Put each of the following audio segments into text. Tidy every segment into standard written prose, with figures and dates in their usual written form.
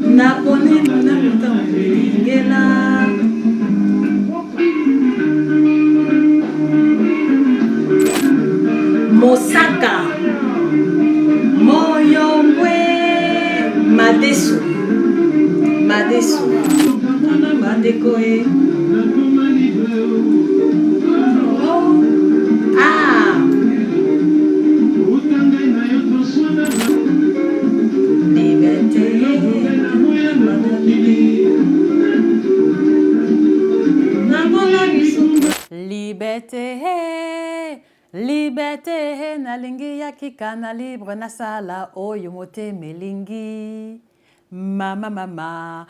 Napone nakuta mulingela Mosaka Moyombwe Madesu Madesu Madekoe Ah Liberté, liberté, nalingi ya kikana libre na sala oyomote melingi. Mama.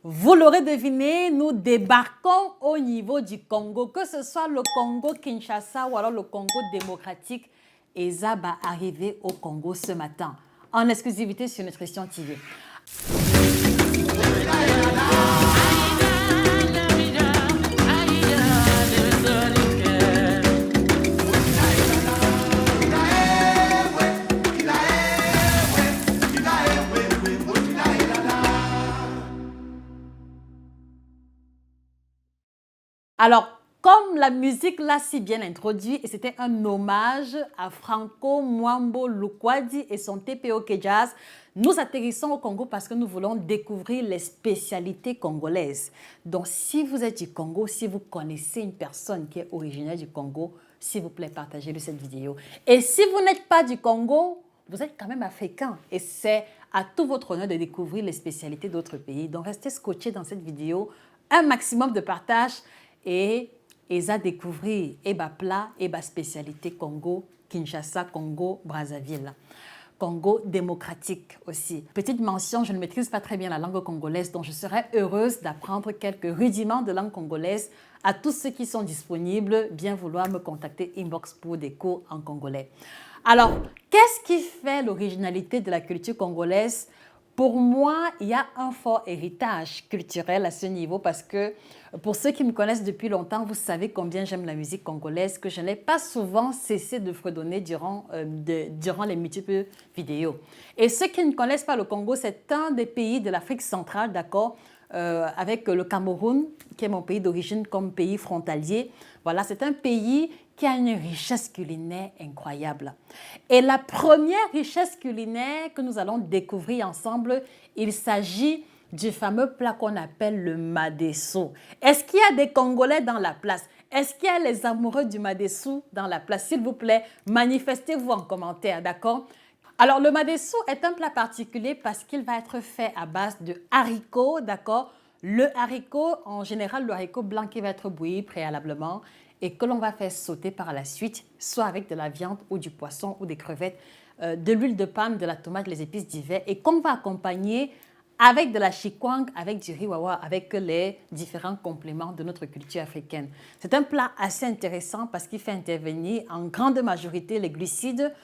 Vous l'aurez deviné, nous débarquons au niveau du Congo, que ce soit le Congo Kinshasa ou alors le Congo démocratique. Eza va arriver au Congo ce matin, en exclusivité sur Nutrition TV. Alors, comme la musique l'a si bien introduit, et c'était un hommage à Franco Mwambo Lukwadi et son TPOK Jazz, nous atterrissons au Congo parce que nous voulons découvrir les spécialités congolaises. Donc, si vous êtes du Congo, si vous connaissez une personne qui est originaire du Congo, s'il vous plaît, partagez-le cette vidéo. Et si vous n'êtes pas du Congo, vous êtes quand même africain et c'est à tout votre honneur de découvrir les spécialités d'autres pays. Donc, restez scotchés dans cette vidéo, un maximum de partage et à découvrir eba plat, eba spécialité Congo, Kinshasa, Congo, Brazzaville. Congo démocratique aussi. Petite mention, je ne maîtrise pas très bien la langue congolaise, donc je serais heureuse d'apprendre quelques rudiments de langue congolaise. À tous ceux qui sont disponibles, bien vouloir me contacter inbox pour des cours en congolais. Alors, qu'est-ce qui fait l'originalité de la culture congolaise? Pour moi, il y a un fort héritage culturel à ce niveau parce que pour ceux qui me connaissent depuis longtemps, vous savez combien j'aime la musique congolaise, que je n'ai pas souvent cessé de fredonner durant les multiples vidéos. Et ceux qui ne connaissent pas le Congo, c'est un des pays de l'Afrique centrale, d'accord, avec le Cameroun, qui est mon pays d'origine comme pays frontalier. Voilà, c'est un pays qui a une richesse culinaire incroyable. Et la première richesse culinaire que nous allons découvrir ensemble, il s'agit du fameux plat qu'on appelle le madesso. Est-ce qu'il y a des Congolais dans la place? Est-ce qu'il y a les amoureux du madesso dans la place? S'il vous plaît, manifestez-vous en commentaire, d'accord? Alors, le madesso est un plat particulier parce qu'il va être fait à base de haricots, d'accord? Le haricot, en général, le haricot blanc qui va être bouilli préalablement et que l'on va faire sauter par la suite, soit avec de la viande ou du poisson ou des crevettes, de l'huile de palme, de la tomate, les épices d'hiver et qu'on va accompagner avec de la chikwang, avec du riz wawa, avec les différents compléments de notre culture africaine. C'est un plat assez intéressant parce qu'il fait intervenir en grande majorité les glucides,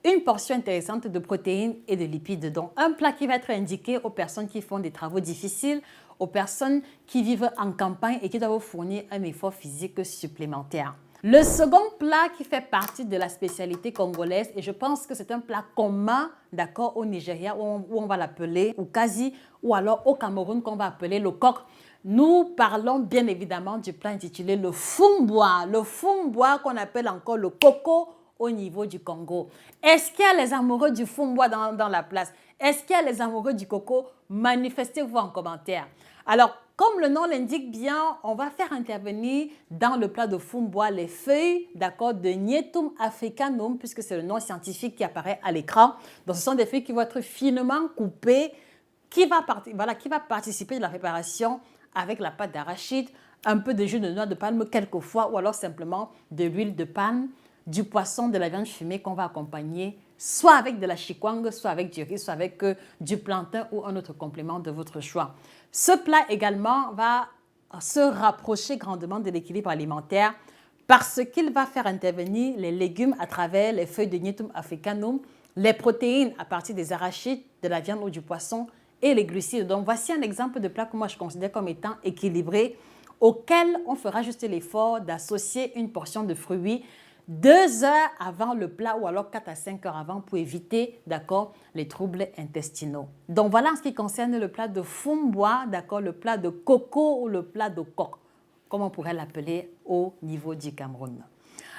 une portion intéressante de protéines et de lipides. Donc, un plat qui va être indiqué aux personnes qui font des travaux difficiles, aux personnes qui vivent en campagne et qui doivent fournir un effort physique supplémentaire. Le second plat qui fait partie de la spécialité congolaise, et je pense que c'est un plat commun, d'accord, au Nigeria, où on va l'appeler Ukazi, ou alors au Cameroun, qu'on va appeler le coq. Nous parlons bien évidemment du plat intitulé le fumbois qu'on appelle encore le coco au niveau du Congo. Est-ce qu'il y a les amoureux du fumbois dans la place? Est-ce qu'il y a les amoureux du coco? Manifestez-vous en commentaire. Alors, comme le nom l'indique bien, on va faire intervenir dans le plat de fumbois les feuilles, d'accord, de Nyetum africanum, puisque c'est le nom scientifique qui apparaît à l'écran. Donc, ce sont des feuilles qui vont être finement coupées, qui va participer de la préparation avec la pâte d'arachide, un peu de jus de noix de palme quelquefois, ou alors simplement de l'huile de palme, du poisson, de la viande fumée qu'on va accompagner soit avec de la chikwang, soit avec du riz, soit avec du plantain ou un autre complément de votre choix. Ce plat également va se rapprocher grandement de l'équilibre alimentaire parce qu'il va faire intervenir les légumes à travers les feuilles de Nyetum africanum, les protéines à partir des arachides, de la viande ou du poisson et les glucides. Donc voici un exemple de plat que moi je considère comme étant équilibré, auquel on fera juste l'effort d'associer une portion de fruits 2 heures avant le plat ou alors 4 à 5 heures avant pour éviter, d'accord, les troubles intestinaux. Donc voilà en ce qui concerne le plat de fumboa, d'accord, le plat de coco ou le plat de coq, comme on pourrait l'appeler au niveau du Cameroun.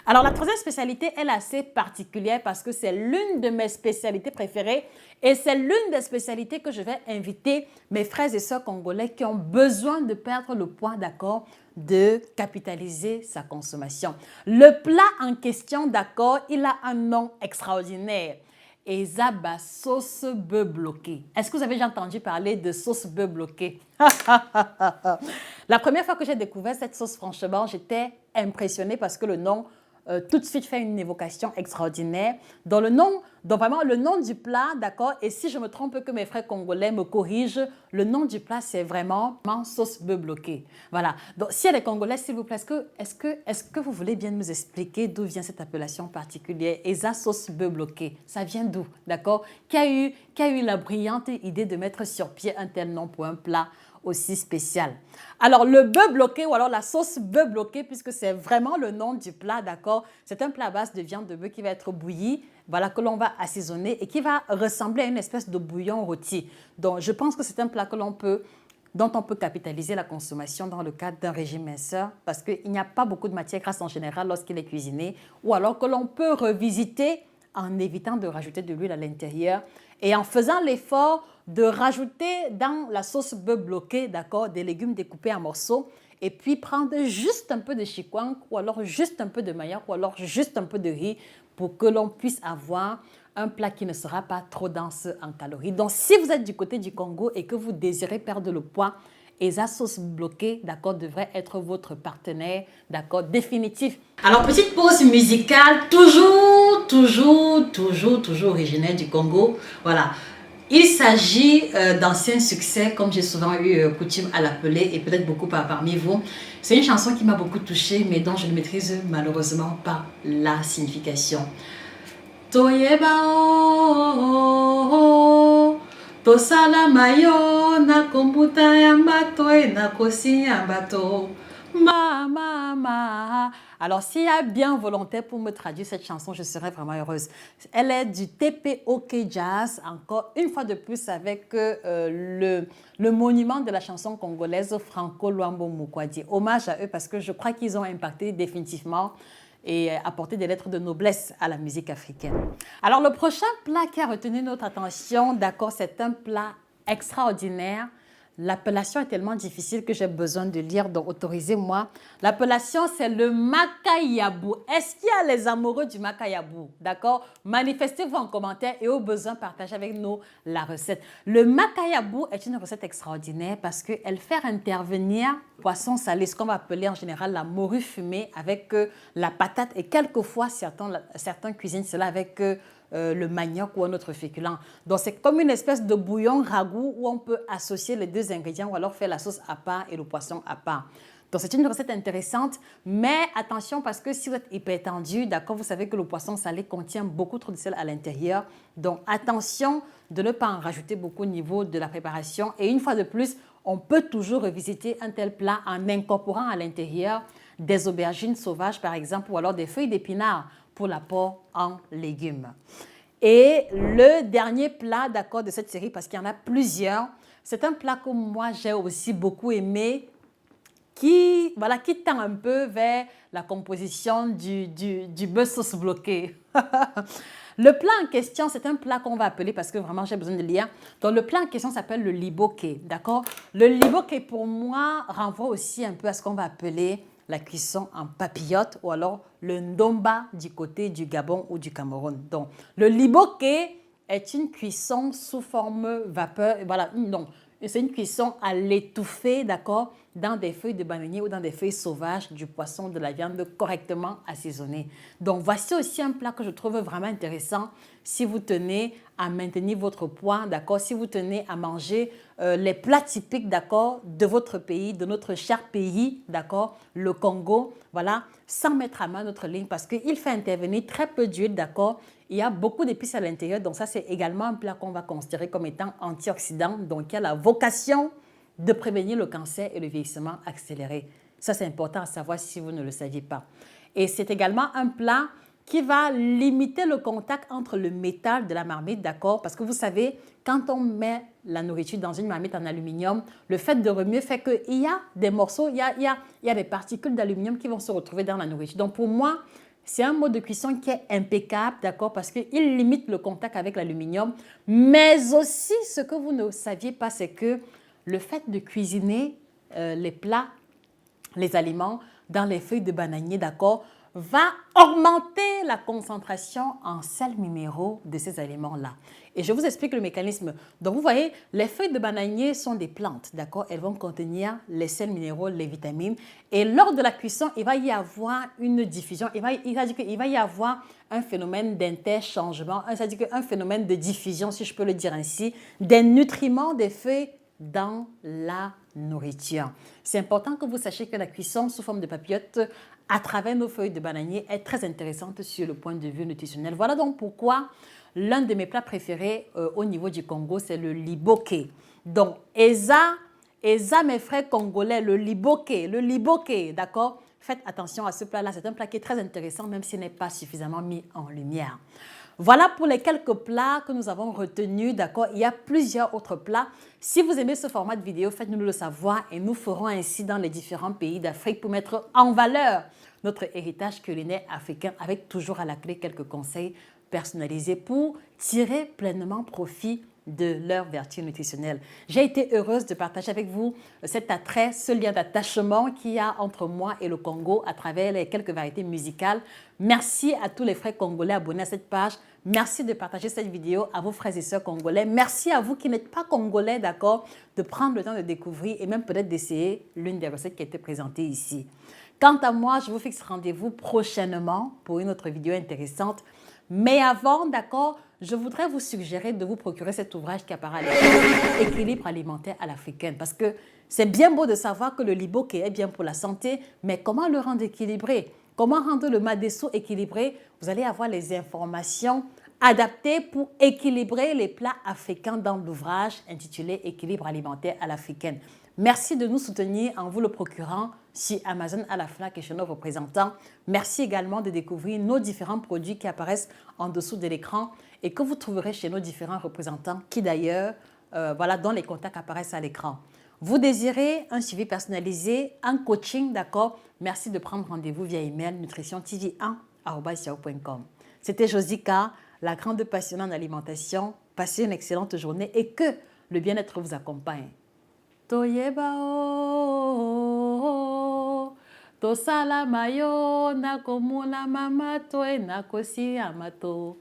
Alors, la troisième spécialité, elle est assez particulière parce que c'est l'une de mes spécialités préférées et c'est l'une des spécialités que je vais inviter mes frères et sœurs congolais qui ont besoin de perdre le poids, d'accord, de capitaliser sa consommation. Le plat en question, d'accord, il a un nom extraordinaire. Ezaba sauce bœuf bloqué. Est-ce que vous avez déjà entendu parler de sauce bœuf bloqué? La première fois que j'ai découvert cette sauce, franchement, j'étais impressionnée parce que le nom tout de suite fait une évocation extraordinaire. Dans vraiment le nom du plat, d'accord, et si je me trompe que mes frères congolais me corrigent, le nom du plat c'est vraiment sauce bœuf bloqué. Voilà. Donc s'il y a des Congolais, s'il vous plaît, est-ce que vous voulez bien nous expliquer d'où vient cette appellation particulière, Eza sauce bœuf bloqué? Ça vient d'où, d'accord? Qui a eu la brillante idée de mettre sur pied un tel nom pour un plat aussi spécial? Alors, le bœuf bloqué ou alors la sauce bœuf bloqué, puisque c'est vraiment le nom du plat, d'accord? C'est un plat à base de viande de bœuf qui va être bouilli, voilà, que l'on va assaisonner et qui va ressembler à une espèce de bouillon rôti. Donc, je pense que c'est un plat dont on peut capitaliser la consommation dans le cadre d'un régime minceur parce qu'il n'y a pas beaucoup de matière grasse en général lorsqu'il est cuisiné ou alors que l'on peut revisiter en évitant de rajouter de l'huile à l'intérieur et en faisant l'effort de rajouter dans la sauce bœuf bloqué, d'accord, des légumes découpés en morceaux et puis prendre juste un peu de chikwang ou alors juste un peu de manioc ou alors juste un peu de riz pour que l'on puisse avoir un plat qui ne sera pas trop dense en calories. Donc, si vous êtes du côté du Congo et que vous désirez perdre le poids, Eza sauce bloquée, d'accord, devrait être votre partenaire, d'accord, définitif. Alors, petite pause musicale, toujours originaire du Congo. Voilà. Il s'agit d'anciens succès, comme j'ai souvent eu coutume à l'appeler, et peut-être beaucoup parmi vous. C'est une chanson qui m'a beaucoup touchée, mais dont je ne maîtrise malheureusement pas la signification. Toyeba o tosala mayo na kombuta ya mbato e na kosi ya mbato. Ma. Alors, s'il y a bien volontaire pour me traduire cette chanson, je serais vraiment heureuse. Elle est du TPOK Jazz, encore une fois de plus avec le monument de la chanson congolaise Franco Luambo Mukwadi. Hommage à eux parce que je crois qu'ils ont impacté définitivement et apporter des lettres de noblesse à la musique africaine. Alors, le prochain plat qui a retenu notre attention, d'accord, c'est un plat extraordinaire. L'appellation est tellement difficile que j'ai besoin de lire, donc autorisez-moi. L'appellation, c'est le makayabou. Est-ce qu'il y a les amoureux du makayabou? D'accord? Manifestez-vous en commentaire et au besoin, partagez avec nous la recette. Le makayabou est une recette extraordinaire parce qu'elle fait intervenir poisson salé, ce qu'on va appeler en général la morue fumée avec la patate et quelquefois certains cuisinent cela avec le manioc ou un autre féculent. Donc, c'est comme une espèce de bouillon ragoût où on peut associer les deux ingrédients ou alors faire la sauce à part et le poisson à part. Donc, c'est une recette intéressante, mais attention parce que si vous êtes hypertendu, d'accord, vous savez que le poisson salé contient beaucoup trop de sel à l'intérieur. Donc, attention de ne pas en rajouter beaucoup au niveau de la préparation. Et une fois de plus, on peut toujours revisiter un tel plat en incorporant à l'intérieur des aubergines sauvages, par exemple, ou alors des feuilles d'épinards pour l'apport en légumes. Et le dernier plat, d'accord, de cette série, parce qu'il y en a plusieurs, c'est un plat que moi j'ai aussi beaucoup aimé, qui tend un peu vers la composition du bœuf sauce bloqué. Le plat en question, c'est un plat qu'on va appeler, parce que vraiment j'ai besoin de lire. Donc le plat en question s'appelle le liboké, d'accord? Le liboké pour moi renvoie aussi un peu à ce qu'on va appeler la cuisson en papillote ou alors le ndomba du côté du Gabon ou du Cameroun. Donc, le liboké est une cuisson sous forme vapeur. Voilà, non, c'est une cuisson à l'étouffer, d'accord, dans des feuilles de bananier ou dans des feuilles sauvages, du poisson, de la viande correctement assaisonnée. Donc, voici aussi un plat que je trouve vraiment intéressant si vous tenez à maintenir votre poids, d'accord, si vous tenez à manger les plats typiques, d'accord, de votre pays, de notre cher pays, d'accord, le Congo, voilà, sans mettre à main notre ligne parce qu'il fait intervenir très peu d'huile, d'accord. Il y a beaucoup d'épices à l'intérieur, donc ça c'est également un plat qu'on va considérer comme étant antioxydant, donc qui a la vocation de prévenir le cancer et le vieillissement accéléré. Ça c'est important à savoir si vous ne le saviez pas. Et c'est également un plat qui va limiter le contact entre le métal de la marmite, d'accord? Parce que vous savez, quand on met la nourriture dans une marmite en aluminium, le fait de remuer fait qu'il y a des morceaux, il y a des particules d'aluminium qui vont se retrouver dans la nourriture. Donc pour moi, c'est un mode de cuisson qui est impeccable, d'accord? Parce qu'il limite le contact avec l'aluminium. Mais aussi, ce que vous ne saviez pas, c'est que le fait de cuisiner les plats, les aliments dans les feuilles de bananier, d'accord, va augmenter la concentration en sels minéraux de ces aliments-là. Et je vous explique le mécanisme. Donc, vous voyez, les feuilles de bananier sont des plantes, d'accord? Elles vont contenir les sels minéraux, les vitamines. Et lors de la cuisson, il va y avoir une diffusion. Il va y avoir un phénomène d'interchangement, c'est-à-dire un phénomène de diffusion, si je peux le dire ainsi, des nutriments des feuilles dans la nourriture. C'est important que vous sachiez que la cuisson sous forme de papillote à travers nos feuilles de bananier est très intéressante sur le point de vue nutritionnel. Voilà donc pourquoi l'un de mes plats préférés au niveau du Congo, c'est le liboké. Donc, Eza, mes frères congolais, le liboké, d'accord? Faites attention à ce plat-là, c'est un plat qui est très intéressant, même s'il n'est pas suffisamment mis en lumière. Voilà pour les quelques plats que nous avons retenus, d'accord? Il y a plusieurs autres plats. Si vous aimez ce format de vidéo, faites-nous le savoir et nous ferons ainsi dans les différents pays d'Afrique pour mettre en valeur notre héritage culinaire africain avec toujours à la clé quelques conseils personnalisés pour tirer pleinement profit de leurs vertus nutritionnelles. J'ai été heureuse de partager avec vous cet attrait, ce lien d'attachement qu'il y a entre moi et le Congo à travers les quelques variétés musicales. Merci à tous les frères congolais abonnés à cette page. Merci de partager cette vidéo à vos frères et sœurs congolais. Merci à vous qui n'êtes pas congolais, d'accord, de prendre le temps de découvrir et même peut-être d'essayer l'une des recettes qui a été présentée ici. Quant à moi, je vous fixe rendez-vous prochainement pour une autre vidéo intéressante. Mais avant, d'accord, je voudrais vous suggérer de vous procurer cet ouvrage qui apparaît à l'écran, Équilibre alimentaire à l'africaine. Parce que c'est bien beau de savoir que le liboké est bien pour la santé, mais comment le rendre équilibré? Comment rendre le madesso équilibré? Vous allez avoir les informations adaptées pour équilibrer les plats africains dans l'ouvrage intitulé Équilibre alimentaire à l'africaine. Merci de nous soutenir en vous le procurant sur Amazon, à la FNAC et chez nos représentants. Merci également de découvrir nos différents produits qui apparaissent en dessous de l'écran et que vous trouverez chez nos différents représentants qui d'ailleurs, voilà, dont les contacts apparaissent à l'écran. Vous désirez un suivi personnalisé, un coaching, d'accord? Merci de prendre rendez-vous via email nutritiontv1@yahoo.com. C'était Josica, la grande passionnée en alimentation. Passez une excellente journée et que le bien-être vous accompagne. Toyeba o tosala mayo na komuna mama to na kosi amato